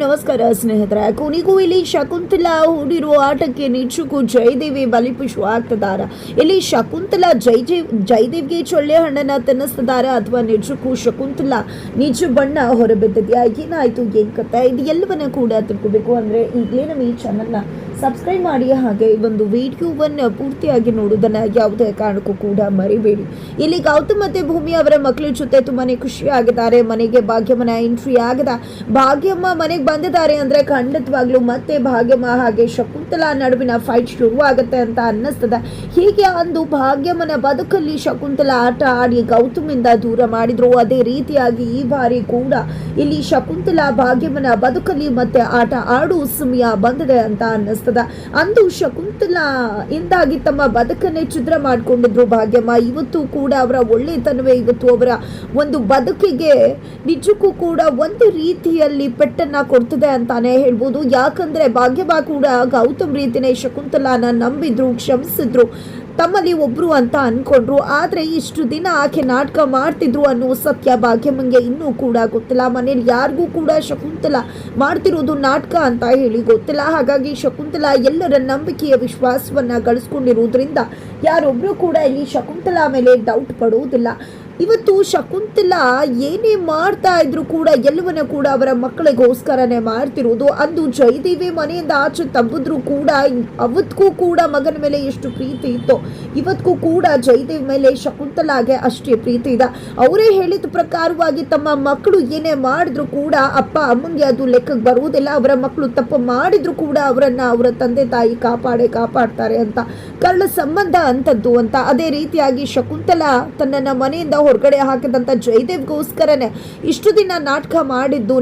ನಮಸ್ಕಾರ ಸ್ನೇಹಿತರೆ. ಕೊನೆಗೂ ಇಲ್ಲಿ ಶಕುಂತಲಾ ಹೂಡಿರುವ ಆಟಕ್ಕೆ ನಿಜಕ್ಕೂ ಜಯದೇವಿ ಬಲಿಪಶು ಆಗ್ತಿದಾರ. ಇಲ್ಲಿ ಶಕುಂತಲಾ ಜಯದೇವ್ಗೆ ಚೊಳ್ಳೆ ಹಣ್ಣನ್ನ ತಿನ್ನಿಸ್ತಿದಾರ ಅಥವಾ ನಿಜಕ್ಕೂ ಶಕುಂತಲಾ ನಿಜ ಬಣ್ಣ ಹೊರಬಿದ್ದಿದ್ಯಾ? ಏನಾಯ್ತು, ಏನ್ ಕಥೆ, ಇದು ಎಲ್ಲವನ್ನ ಕೂಡ ತಿಳ್ಕೋಬೇಕು ಅಂದ್ರೆ ಈಗಲೇ ನಮ್ಮ ಈ ಚಾನಲ್ನ ಸಬ್ಸ್ಕ್ರೈಬ್ ಮಾಡಿ, ಹಾಗೆ ಒಂದು ವಿಡಿಯೋವನ್ನು ಪೂರ್ತಿಯಾಗಿ ನೋಡೋದನ್ನ ಯಾವುದೇ ಕಾರಣಕ್ಕೂ ಕೂಡ ಮರಿಬೇಡಿ. ಇಲ್ಲಿ ಗೌತಮ್ ಮತ್ತೆ ಭೂಮಿ ಅವರ ಮಕ್ಕಳ ಜೊತೆ ತುಂಬಾನೇ ಖುಷಿ ಆಗಿದ್ದಾರೆ. ಮನೆಗೆ ಭಾಗ್ಯಮ್ಮನ ಎಂಟ್ರಿ ಆಗದ, ಭಾಗ್ಯಮ್ಮ ಮನೆಗೆ ಬಂದಿದ್ದಾರೆ ಅಂದ್ರೆ ಖಂಡಿತವಾಗ್ಲೂ ಮತ್ತೆ ಭಾಗ್ಯಮ್ಮ ಹಾಗೆ ಶಕುಂತಲಾ ನಡುವಿನ ಫೈಟ್ ಶುರು ಆಗುತ್ತೆ ಅಂತ ಅನ್ನಿಸ್ತದೆ. ಹೀಗೆ ಅಂದು ಭಾಗ್ಯಮ್ಮನ ಬದುಕಲ್ಲಿ ಶಕುಂತಲಾ ಆಟ ಆಡಿ ಗೌತಮಿಂದ ದೂರ ಮಾಡಿದ್ರು. ಅದೇ ರೀತಿಯಾಗಿ ಈ ಬಾರಿ ಕೂಡ ಇಲ್ಲಿ ಶಕುಂತಲಾ ಭಾಗ್ಯಮ್ಮನ ಬದುಕಲ್ಲಿ ಮತ್ತೆ ಆಟ ಆಡು ಸಮಯ ಬಂದಿದೆ ಅಂತ ಅನ್ನಿಸ್ತದೆ. ಅಂದು ಶಕುಂತಲಾ ಇಂದಾಗಿ ತಮ್ಮ ಬದುಕನ್ನೇ ಛಿದ್ರ ಮಾಡ್ಕೊಂಡಿದ್ರು ಭಾಗ್ಯಮ್ಮ. ಇವತ್ತು ಕೂಡ ಅವರ ಒಳ್ಳೆತನವೇ ಇವತ್ತು ಅವರ ಒಂದು ಬದುಕಿಗೆ ನಿಜಕ್ಕೂ ಕೂಡ ಒಂದು ರೀತಿಯಲ್ಲಿ ಪೆಟ್ಟನ್ನ ಕೊಡ್ತದೆ ಅಂತಾನೆ ಹೇಳ್ಬೋದು. ಯಾಕಂದ್ರೆ ಭಾಗ್ಯಮ್ಮ ಕೂಡ ಗೌತಮ್ ರೀತಿನೇ ಶಕುಂತಲಾನ ನಂಬಿದ್ರು, ಕ್ಷಮಿಸಿದ್ರು, ತಮ್ಮಲ್ಲಿ ಒಬ್ರು ಅಂತ ಅನ್ಕೊಂಡ್ರು. ಆದ್ರೆ ಇಷ್ಟು ದಿನ ಆಕೆ ನಾಟಕ ಮಾಡ್ತಿದ್ರು ಅನ್ನೋ ಸತ್ಯ ಭಾಗ್ಯಮ್ಮಂಗೆ ಇನ್ನೂ ಕೂಡ ಗೊತ್ತಿಲ್ಲ. ಮನೇಲಿ ಯಾರಿಗೂ ಕೂಡ ಶಕುಂತಲಾ ಮಾಡ್ತಿರೋದು ನಾಟಕ ಅಂತ ಹೇಳಿ ಗೊತ್ತಿಲ್ಲ. ಹಾಗಾಗಿ ಶಕುಂತಲಾ ಎಲ್ಲರ ನಂಬಿಕೆಯ ವಿಶ್ವಾಸವನ್ನ ಗಳಿಸ್ಕೊಂಡಿರೋದ್ರಿಂದ ಯಾರೊಬ್ರು ಕೂಡ ಇಲ್ಲಿ ಶಕುಂತಲಾ ಮೇಲೆ ಡೌಟ್ ಪಡುವುದಿಲ್ಲ. ಇವತ್ತು ಶಕುಂತಲಾ ಏನೇ ಮಾಡ್ತಾ ಇದ್ರು ಕೂಡ ಎಲ್ಲವನ್ನ ಕೂಡ ಅವರ ಮಕ್ಕಳಿಗೋಸ್ಕರನೇ ಮಾಡ್ತಿರೋದು. ಅಂದು ಜಯದೇವಿ ಮನೆಯಿಂದ ಆಚೆ ತಬ್ಬಿದ್ರು ಕೂಡ ಅವತ್ತಿಗೂ ಕೂಡ ಮಗನ ಮೇಲೆ ಎಷ್ಟು ಪ್ರೀತಿ ಇತ್ತು, ಇವತ್ತಿಗೂ ಕೂಡ ಜಯದೇವಿ ಮೇಲೆ ಶಕುಂತಲಾಗೆ ಅಷ್ಟೇ ಪ್ರೀತಿ ಇದೆ. ಅವರೇ ಹೇಳಿದ ಪ್ರಕಾರವಾಗಿ ತಮ್ಮ ಮಕ್ಕಳು ಏನೇ ಮಾಡಿದ್ರು ಕೂಡ ಅಪ್ಪ ಅಮ್ಮಂಗೆ ಅದು ಲೆಕ್ಕಕ್ಕೆ ಬರುವುದಿಲ್ಲ. ಅವರ ಮಕ್ಕಳು ತಪ್ಪು ಮಾಡಿದ್ರು ಕೂಡ ಅವರನ್ನ ಅವರ ತಂದೆ ತಾಯಿ ಕಾಪಾಡ್ತಾರೆ ಅಂತ, ಕರ್ಣ ಸಂಬಂಧ ಅಂತದ್ದು ಅಂತ. ಅದೇ ರೀತಿಯಾಗಿ ಶಕುಂತಲಾ ತನ್ನನ್ನ ಮನೆಯಿಂದ ಹೊರಗಡೆ ಹಾಕಿದಂತ ಜಯದೇವ್ಗೋಸ್ಕರನೇ ಇಷ್ಟು ದಿನ ನಾಟಕ ಮಾಡಿದ್ದು,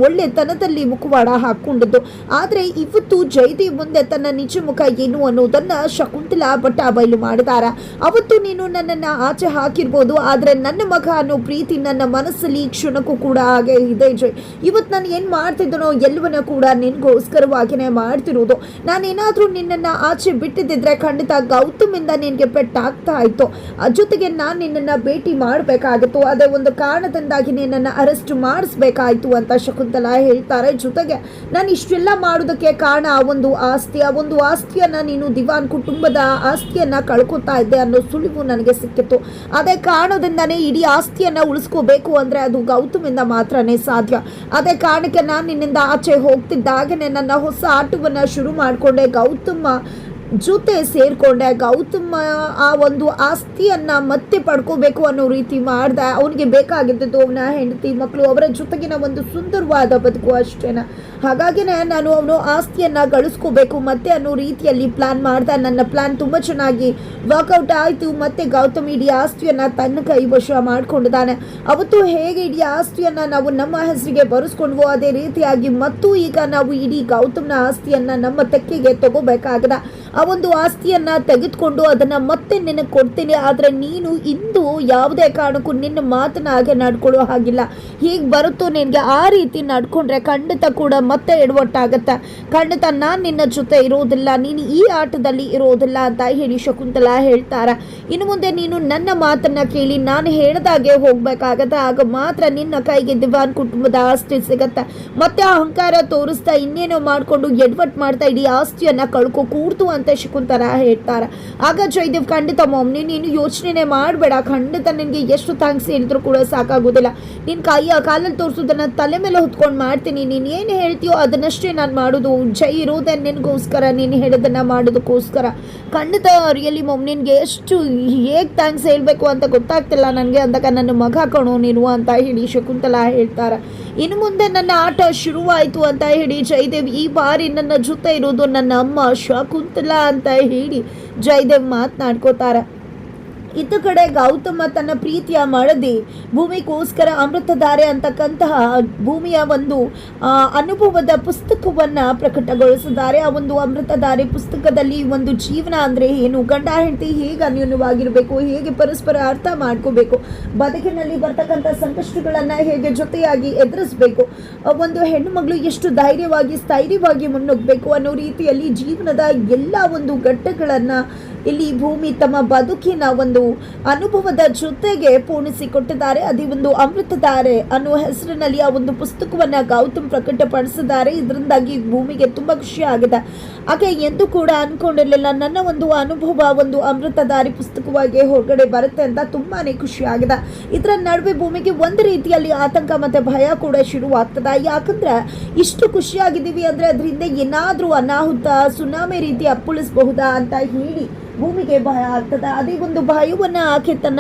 ಒಳ್ಳೆತನದಲ್ಲಿ ಮುಖವಾಡ ಹಾಕೊಂಡಿದ್ದು. ಆದ್ರೆ ಇವತ್ತು ಜಯದೇವ್ ಮುಂದೆ ತನ್ನ ನಿಜ ಮುಖ ಏನು ಅನ್ನೋದನ್ನ ಶಕುಂತಲಾ ಬಟ್ಟ ಬಯಲು ಮಾಡಿದಾರ. ಅವತ್ತು ನೀನು ನನ್ನನ್ನ ಆಚೆ ಹಾಕಿರ್ಬೋದು, ಆದ್ರೆ ನನ್ನ ಮಗ ಅನ್ನೋ ಪ್ರೀತಿ ನನ್ನ ಮನಸ್ಸಲ್ಲಿ ಈ ಕ್ಷಣಕ್ಕೂ ಕೂಡ ಹಾಗೆ ಇದೆ ಜಯ್. ಇವತ್ತು ನಾನು ಏನ್ ಮಾಡ್ತಿದ್ದನೋ ಎಲ್ಲವನ್ನ ಕೂಡ ನಿನ್ಗೋಸ್ಕರವಾಗಿನೇ ಮಾಡ್ತಿರೋದು. ನಾನೇನಾದ್ರೂ ನಿನ್ನನ್ನ ಆಚೆ ಬಿಟ್ಟಿದ್ದಿದ್ರೆ ಖಂಡಿತ ಗೌತಮಿಂದ ನಿನ್ಗೆ ಪೆಟ್ಟಾಗ್ತಾ ಇತ್ತು. ಜೊತೆಗೆ ನಾನು ನಿನ್ನನ್ನ ಭೇಟಿ ಮಾಡಬೇಕಾಗಿತ್ತು. ಅದೇ ಒಂದು ಕಾರಣದಿಂದಾಗಿ ನಿನ್ನನ್ನು ಅರೆಸ್ಟ್ ಮಾಡಿಸ್ಬೇಕಾಯ್ತು ಅಂತ ಶಕುಂತಲಾ ಹೇಳ್ತಾರೆ. ಜೊತೆಗೆ ನಾನು ಇಷ್ಟೆಲ್ಲ ಮಾಡೋದಕ್ಕೆ ಕಾರಣ ಆ ಒಂದು ಆಸ್ತಿಯನ್ನ ನೀನು ದಿವಾನ್ ಕುಟುಂಬದ ಆಸ್ತಿಯನ್ನ ಕಳ್ಕೊತಾ ಇದ್ದೆ ಅನ್ನೋ ಸುಳಿವು ನನಗೆ ಸಿಕ್ಕಿತ್ತು. ಅದೇ ಕಾರಣದಿಂದಾನೇ ಇಡೀ ಆಸ್ತಿಯನ್ನ ಉಳಿಸ್ಕೋಬೇಕು ಅಂದ್ರೆ ಅದು ಗೌತಮಿಂದ ಮಾತ್ರನೇ ಸಾಧ್ಯ. ಅದೇ ಕಾರಣಕ್ಕೆ ನಾನು ನಿನ್ನಿಂದ ಆಚೆ ಹೋಗ್ತಿದ್ದಾಗನೇ ನನ್ನ ಹೊಸ ಆಟವನ್ನ ಶುರು ಮಾಡಿಕೊಂಡೆ, ಗೌತಮ ಜೊತೆ ಸೇರ್ಕೊಂಡೆ. ಗೌತಮ ಆ ಒಂದು ಆಸ್ತಿಯನ್ನ ಮತ್ತೆ ಪಡ್ಕೋಬೇಕು ಅನ್ನೋ ರೀತಿ ಮಾಡ್ದೆ. ಅವನಿಗೆ ಬೇಕಾಗಿದ್ದು ಅವನ ಹೆಂಡತಿ ಮಕ್ಕಳು, ಅವರ ಜೊತೆಗಿನ ಒಂದು ಸುಂದರವಾದ ಬದುಕು ಅಷ್ಟೇನ. ಹಾಗಾಗಿನೇ ನಾನು ಅವನು ಆಸ್ತಿಯನ್ನ ಗಳಿಸ್ಕೋಬೇಕು ಮತ್ತೆ ಅನ್ನೋ ರೀತಿಯಲ್ಲಿ ಪ್ಲಾನ್ ಮಾಡ್ದೆ. ನನ್ನ ಪ್ಲಾನ್ ತುಂಬಾ ಚೆನ್ನಾಗಿ ವರ್ಕೌಟ್ ಆಯ್ತು. ಮತ್ತೆ ಗೌತಮ್ ಇಡೀ ಆಸ್ತಿಯನ್ನ ತನ್ನ ಕೈ ವಶ ಮಾಡ್ಕೊಂಡಿದ್ದಾನೆ. ಅವತ್ತು ಹೇಗೆ ಇಡೀ ಆಸ್ತಿಯನ್ನ ನಾವು ನಮ್ಮ ಹೆಸರಿಗೆ ಬರೆಸ್ಕೊಂಡ್ವೋ ಅದೇ ರೀತಿಯಾಗಿ ಮತ್ತು ಈಗ ನಾವು ಇಡೀ ಗೌತಮ್ನ ಆಸ್ತಿಯನ್ನ ನಮ್ಮ ತೆಕ್ಕೆಗೆ ತಗೋಬೇಕಾಗದ. ಆ ಒಂದು ಆಸ್ತಿಯನ್ನ ತೆಗೆದುಕೊಂಡು ಅದನ್ನ ಮತ್ತೆ ನಿನಗೆ ಕೊಡ್ತೀನಿ. ಆದ್ರೆ ನೀನು ಇಂದು ಯಾವುದೇ ಕಾರಣಕ್ಕೂ ನಿನ್ನ ಮಾತನ್ನ ಹಾಗೆ ನಡ್ಕೊಳ್ಳೋ ಹಾಗಿಲ್ಲ. ಹೀಗೆ ಬರುತ್ತೋ ನಿನ್ಗೆ ಆ ರೀತಿ ನಡ್ಕೊಂಡ್ರೆ ಖಂಡಿತ ಕೂಡ ಮತ್ತೆ ಎಡವಟ್ಟಾಗತ್ತೆ. ಖಂಡಿತ ನಾನು ನಿನ್ನ ಜೊತೆ ಇರೋದಿಲ್ಲ, ನೀನು ಈ ಆಟದಲ್ಲಿ ಇರೋದಿಲ್ಲ ಅಂತ ಹೇಳಿ ಶಕುಂತಲಾ ಹೇಳ್ತಾರೆ. ಇನ್ನು ಮುಂದೆ ನೀನು ನನ್ನ ಮಾತನ್ನ ಕೇಳಿ ನಾನು ಹೇಳ್ದಾಗೆ ಹೋಗ್ಬೇಕಾಗತ್ತೆ. ಆಗ ಮಾತ್ರ ನಿನ್ನ ಕೈಗೆ ದಿವಾನ್ ಕುಟುಂಬದ ಆಸ್ತಿ ಸಿಗತ್ತೆ. ಮತ್ತೆ ಅಹಂಕಾರ ತೋರಿಸ್ತಾ ಇನ್ನೇನೋ ಮಾಡ್ಕೊಂಡು ಎಡವಟ್ ಮಾಡ್ತಾ ಇಡೀ ಆಸ್ತಿಯನ್ನ ಕಳ್ಕೊ ಕೂಡ್ತು ಅಂತ ಶಕುಂತಲಾ ಹೇಳ್ತಾರೆ. ಆಗ ಜಯದೇವ್ ಖಂಡಿತ ಮಮ್ಮಿ ನೀನು ಯೋಚನೆ ಮಾಡಬೇಡ, ಖಂಡಿತ ನಿನ್ಗೆ ಎಷ್ಟು ಥ್ಯಾಂಕ್ಸ್ ಹೇಳಿದ್ರು ಕೂಡ ಸಾಕಾಗೋದಿಲ್ಲ. ನಿನ್ ಕಾಲಲ್ಲಿ ತೋರಿಸೋದನ್ನ ತಲೆ ಮೇಲೆ ಹೊತ್ಕೊಂಡು ಮಾಡ್ತೀನಿ. ನೀನ್ ಏನ್ ಹೇಳ್ತೀಯೋ ಅದನ್ನಷ್ಟೇ ನಾನು ಮಾಡೋದು. ಜೈ ಇರೋದೇ ನಿನ್ಗೋಸ್ಕರ, ನೀನು ಹೇಳೋದನ್ನ ಮಾಡೋದಕ್ಕೋಸ್ಕರ. ಖಂಡಿತ ರಿಯಲಿ ಮಮ್ ನಿನ್ಗೆ ಎಷ್ಟು ಹೇಗೆ ಥ್ಯಾಂಕ್ಸ್ ಹೇಳ್ಬೇಕು ಅಂತ ಗೊತ್ತಾಗ್ತಿಲ್ಲ ನನಗೆ ಅಂದಾಗ ನನ್ನ ಮಗ ಕಣೋ ನೀನು ಅಂತ ಹೇಳಿ ಶಕುಂತಲಾ ಹೇಳ್ತಾರೆ. ಇನ್ನು ಮುಂದೆ ನನ್ನ ಆಟ ಶುರುವಾಯಿತು ಅಂತ ಹೇಳಿ ಜಯದೇವ್ ಈ ಬಾರಿ ನನ್ನ ಜೊತೆ ಇರೋದು ನನ್ನ ಅಮ್ಮ ಶಕುಂತಲಾ ಅಂತ ಹೇಳಿ ಜಯದೇವ್ ಮಾತನಾಡ್ಕೋತಾರೆ. ಇತ್ತ ಕಡೆ ಗೌತಮ ತನ್ನ ಪ್ರೀತಿಯ ಮಡದಿ ಭೂಮಿಗೋಸ್ಕರ ಅಮೃತಧಾರೆ ಅಂತಕ್ಕಂತಹ ಭೂಮಿಯ ಒಂದು ಅನುಭವದ ಪುಸ್ತಕವನ್ನ ಪ್ರಕಟಗೊಳಿಸಿದ್ದಾರೆ. ಆ ಒಂದು ಅಮೃತಧಾರೆ ಪುಸ್ತಕದಲ್ಲಿ ಒಂದು ಜೀವನ ಅಂದ್ರೆ ಏನು, ಗಂಡ ಹೆಂಡತಿ ಹೇಗೆ ಅನ್ಯೋನ್ಯವಾಗಿರಬೇಕು, ಹೇಗೆ ಪರಸ್ಪರ ಅರ್ಥ ಮಾಡ್ಕೋಬೇಕು, ಬದುಕಿನಲ್ಲಿ ಬರ್ತಕ್ಕಂಥ ಸಂಕಷ್ಟಗಳನ್ನ ಹೇಗೆ ಜೊತೆಯಾಗಿ ಎದುರಿಸಬೇಕು, ಒಂದು ಹೆಣ್ಣು ಮಗಳು ಎಷ್ಟು ಧೈರ್ಯವಾಗಿ ಸ್ಥೈರ್ಯವಾಗಿ ಮುನ್ನುಗ್ಗಬೇಕು ಅನ್ನೋ ರೀತಿಯಲ್ಲಿ ಜೀವನದ ಎಲ್ಲ ಒಂದು ಘಟ್ಟಗಳನ್ನ ಇಲ್ಲಿ ಭೂಮಿ ತಮ್ಮ ಬದುಕಿನ ಒಂದು ಅನುಭವದ ಜೊತೆಗೆ ಪೂರ್ಣಿಸಿಕೊಟ್ಟಿದ್ದಾರೆ. ಅದೇ ಒಂದು ಅಮೃತಧಾರೆ ಅನ್ನೋ ಹೆಸರಿನಲ್ಲಿ ಆ ಒಂದು ಪುಸ್ತಕವನ್ನ ಗೌತಮ್ ಪ್ರಕಟಪಡಿಸಿದ್ದಾರೆ. ಇದರಿಂದಾಗಿ ಭೂಮಿಗೆ ತುಂಬಾ ಖುಷಿ ಆಗಿದೆ. ಹಾಗೆ ಎಂದು ಕೂಡ ಅನ್ಕೊಂಡಿರ್ಲಿಲ್ಲ ನನ್ನ ಒಂದು ಅನುಭವ ಒಂದು ಅಮೃತಧಾರಿ ಪುಸ್ತಕವಾಗಿ ಹೊರಗಡೆ ಬರುತ್ತೆ ಅಂತ. ತುಂಬಾನೇ ಖುಷಿ ಆಗಿದೆ. ಇದರ ನಡುವೆ ಭೂಮಿಗೆ ಒಂದು ರೀತಿಯಲ್ಲಿ ಆತಂಕ ಮತ್ತೆ ಭಯ ಕೂಡ ಶುರುವಾಗ್ತದ. ಯಾಕಂದ್ರೆ ಇಷ್ಟು ಖುಷಿಯಾಗಿದ್ದೀವಿ ಅಂದ್ರೆ ಅದ್ರ ಹಿಂದೆ ಏನಾದ್ರೂ ಅನಾಹುತ ಸುನಾಮಿ ರೀತಿ ಅಪ್ಪಳಿಸಬಹುದಾ ಅಂತ ಹೇಳಿ ಭೂಮಿಗೆ ಭಯ ಆಗ್ತದ. ಅದೇ ಒಂದು ಭಯವನ್ನ ಆಕೆ ತನ್ನ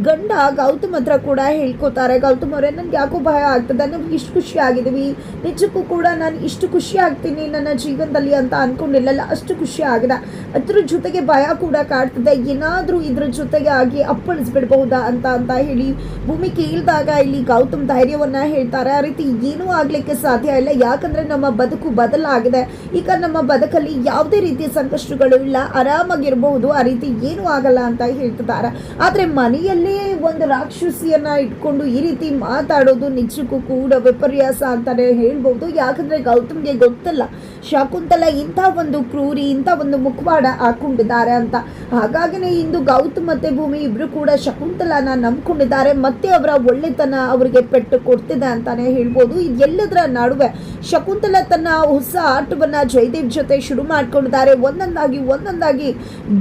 ಗಂಡ ಗೌತಮ್ ಹತ್ರ ಕೂಡ ಹೇಳ್ಕೊತಾರೆ. ಗೌತಮ್ ಅವರೇ, ನನ್ಗೆ ಯಾಕೋ ಭಯ ಆಗ್ತದೆ, ನಮ್ಗೆ ಇಷ್ಟು ಖುಷಿ ಆಗಿದ್ದೀವಿ, ನಿಜಕ್ಕೂ ಕೂಡ ನಾನು ಇಷ್ಟು ಖುಷಿ ಆಗ್ತೀನಿ ನನ್ನ ಜೀವನದಲ್ಲಿ ಅಂತ ಅನ್ಕೊಂಡಿಲ್ಲಲ್ಲ, ಅಷ್ಟು ಖುಷಿ ಆಗಿದೆ. ಅದ್ರ ಜೊತೆಗೆ ಭಯ ಕೂಡ ಕಾಡ್ತದೆ, ಏನಾದರೂ ಇದ್ರ ಜೊತೆಗೆ ಆಗಿ ಅಪ್ಪಳಿಸ್ಬಿಡ್ಬಹುದಾ ಅಂತ ಹೇಳಿ ಭೂಮಿ ಕೇಳಿದಾಗ ಇಲ್ಲಿ ಗೌತಮ್ ಧೈರ್ಯವನ್ನ ಹೇಳ್ತಾರೆ. ಆ ರೀತಿ ಏನೂ ಆಗ್ಲಿಕ್ಕೆ ಸಾಧ್ಯ ಇಲ್ಲ, ಯಾಕಂದ್ರೆ ನಮ್ಮ ಬದುಕು ಬದಲಾಗಿದೆ. ಈಗ ನಮ್ಮ ಬದುಕಲ್ಲಿ ಯಾವುದೇ ರೀತಿಯ ಸಂಕಷ್ಟಗಳು ಇಲ್ಲ, ಆರಾಮಾಗಿರಬಹುದು, ಆ ರೀತಿ ಏನೂ ಆಗಲ್ಲ ಅಂತ ಹೇಳ್ತಿದ್ದಾರೆ. ಆದ್ರೆ ಮನೆಯಲ್ಲೇ ಒಂದು ರಾಕ್ಷಸಿಯನ್ನ ಇಟ್ಕೊಂಡು ಈ ರೀತಿ ಮಾತಾಡೋದು ನಿಜಕ್ಕೂ ಕೂಡ ವಿಪರ್ಯಾಸ ಅಂತಾನೆ ಹೇಳ್ಬಹುದು. ಯಾಕಂದ್ರೆ ಗೌತಮ್ಗೆ ಗೊತ್ತಲ್ಲ ಶಕುಂತಲ ಇಂಥ ಒಂದು ಕ್ರೂರಿ, ಇಂಥ ಒಂದು ಮುಖವಾಡ ಹಾಕೊಂಡಿದ್ದಾರೆ ಅಂತ. ಹಾಗಾಗಿನೇ ಇಂದು ಗೌತಮ್ ಮತ್ತೆ ಭೂಮಿ ಇಬ್ರು ಕೂಡ ಶಕುಂತಲನ ನಂಬ್ಕೊಂಡಿದ್ದಾರೆ. ಮತ್ತೆ ಅವರ ಒಳ್ಳೆತನ ಅವರಿಗೆ ಪೆಟ್ಟು ಕೊಡ್ತಿದೆ ಅಂತಾನೆ ಹೇಳ್ಬೋದು. ಇದೆಲ್ಲದರ ನಡುವೆ ಶಕುಂತಲ ತನ್ನ ಹೊಸ ಆಟವನ್ನ ಜಯದೇವ್ ಜೊತೆ ಶುರು ಮಾಡ್ಕೊಂಡಿದ್ದಾರೆ. ಒಂದೊಂದಾಗಿ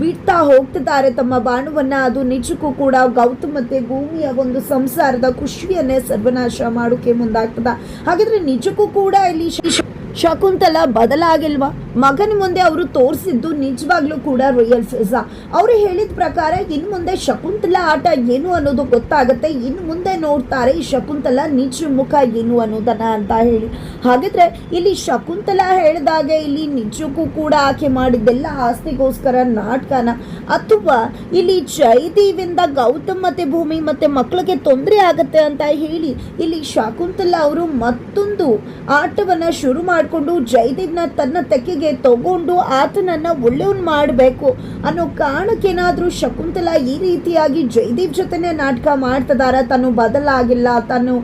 ಬಿಡ್ತಾ ಹೋಗ್ತಿದ್ದಾರೆ ತಮ್ಮ ಬಾಣವನ್ನ. ಅದು ನಿಜಕ್ಕೂ ಕೂಡ ಗೌತಮ್ ಮತ್ತೆ ಭೂಮಿಯ ಒಂದು ಸಂಸಾರದ ಖುಷಿಯನ್ನೇ ಸರ್ವನಾಶ ಮಾಡೋಕೆ ಮುಂದಾಗ್ತದ. ಹಾಗಾದ್ರೆ ನಿಜಕ್ಕೂ ಕೂಡ ಇಲ್ಲಿ ಶಕುಂತಲ ಬದಲಾಗಿಲ್ವಾ? ಮಗನ ಮುಂದೆ ಅವರು ತೋರಿಸಿದ್ದು ನಿಜವಾಗ್ಲೂ ಕೂಡ ರಿಯಲ್ ಫೇಸ್. ಅವರು ಹೇಳಿದ ಪ್ರಕಾರ ಇನ್ನು ಮುಂದೆ ಶಕುಂತಲ ಆಟ ಏನು ಅನ್ನೋದು ಗೊತ್ತಾಗುತ್ತೆ. ಇನ್ನು ಮುಂದೆ ನೋಡ್ತಾರೆ ಶಕುಂತಲ ನಿಜ ಮುಖ ಏನು ಅನ್ನೋದನ್ನ ಅಂತ ಹೇಳಿ. ಹಾಗಿದ್ರೆ ಇಲ್ಲಿ ಶಕುಂತಲ ಹೇಳಿದಾಗ ಇಲ್ಲಿ ನಿಜಕ್ಕೂ ಕೂಡ ಆಕೆ ಮಾಡಿದ್ದೆಲ್ಲ ಆಸ್ತಿಗೋಸ್ಕರ ನಾಟಕನ, ಅಥವಾ ಇಲ್ಲಿ ಜಯದೇವಿಂದ ಗೌತಮ್ ಮತ್ತೆ ಭೂಮಿ ಮತ್ತೆ ಮಕ್ಕಳಿಗೆ ತೊಂದರೆ ಆಗತ್ತೆ ಅಂತ ಹೇಳಿ ಇಲ್ಲಿ ಶಕುಂತಲ ಅವರು ಮತ್ತೊಂದು ಆಟವನ್ನ ಶುರು ಮಾಡಿಕೊಂಡು ಜಯದೇವ್ನ ತನ್ನ ತೆಕ್ಕೆಗೆ ತಗೊಂಡು ಆತನನ್ನ ಒಳ್ಳೆಯವನ್ ಮಾಡಬೇಕು ಅನ್ನೋ ಕಾರಣಕ್ಕೇನಾದ್ರೂ ಶಕುಂತಲ ಈ ರೀತಿಯಾಗಿ ಜಯದೇವ್ ಜೊತೆನೆ ನಾಟಕ ಮಾಡ್ತಿದಾರ. ತಾನು ಬದಲಾಗಿಲ್ಲ, ತಾನು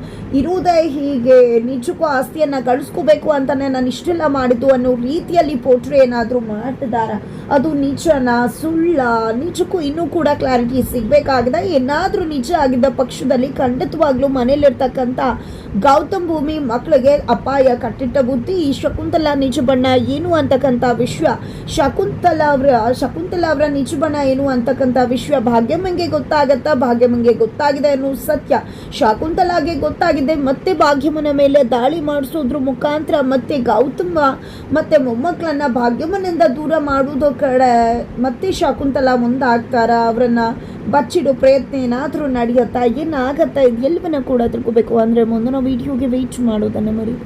ಇರುವುದೇ ಹೀಗೆ, ನಿಜಕ್ಕೂ ಆಸ್ತಿಯನ್ನ ಗಳಿಸ್ಕೋಬೇಕು ಅಂತಾನೆ ನಾನು ಇಷ್ಟೆಲ್ಲ ಮಾಡಿದ್ದು ಅನ್ನೋ ರೀತಿಯಲ್ಲಿ ಪೋಟ್ರೆ ಏನಾದ್ರೂ ಮಾಡ್ತಿದಾರ. ಅದು ನಿಜನ ಸುಳ್ಳ? ನಿಜಕ್ಕೂ ಇನ್ನೂ ಕೂಡ ಕ್ಲಾರಿಟಿ ಸಿಗ್ಬೇಕಾಗಿದೆ. ಏನಾದ್ರೂ ನಿಜ ಆಗಿದ್ದ ಪಕ್ಷದಲ್ಲಿ ಖಂಡಿತವಾಗ್ಲೂ ಮನೇಲಿರ್ತಕ್ಕಂಥ ಗೌತಮ್ ಭೂಮಿ ಮಕ್ಕಳಿಗೆ ಅಪಾಯ ಕಟ್ಟಿಟ್ಟ ಬುದ್ಧಿ. ಈ ಶಕುಂತಲ ನಿಜ ಬಣ್ಣ ಏನು ಅಂತಕ್ಕಂಥ ವಿಷಯ, ಶಕುಂತಲ ಅವರ ನಿಜ ಬಣ್ಣ ಏನು ಅಂತಕ್ಕಂಥ ವಿಷಯ ಭಾಗ್ಯಮ್ಮಂಗೆ ಗೊತ್ತಾಗತ್ತಾ? ಭಾಗ್ಯಮ್ಮಂಗೆ ಗೊತ್ತಾಗಿದೆ ಅನ್ನೋ ಸತ್ಯ ಶಕುಂತಲಾಗೆ ಗೊತ್ತಾಗಿದೆ. ಮತ್ತೆ ಭಾಗ್ಯಮ್ಮನ ಮೇಲೆ ದಾಳಿ ಮಾಡಿಸೋದ್ರ ಮುಖಾಂತರ ಮತ್ತೆ ಗೌತಮ ಮತ್ತೆ ಮೊಮ್ಮಕ್ಕಳನ್ನ ಭಾಗ್ಯಮ್ಮನಿಂದ ದೂರ ಮಾಡುವುದೋ ಕಡೆ ಮತ್ತೆ ಶಕುಂತಲ ಮುಂದಾಗ್ತಾರ. ಅವರನ್ನ ಬಚ್ಚಿಡೋ ಪ್ರಯತ್ನ ಏನಾದರೂ ನಡೆಯುತ್ತಾ, ಏನಾಗತ್ತಾ, ಇದೆಲ್ಲವನ್ನ ಕೂಡ ತಿಳ್ಕೋಬೇಕು ಅಂದ್ರೆ ಮುಂದಿನ ವಿಡಿಯೋಗೆ ವೆಯ್ಟ್ ಮಾಡೋದನ್ನ ಮರಿ.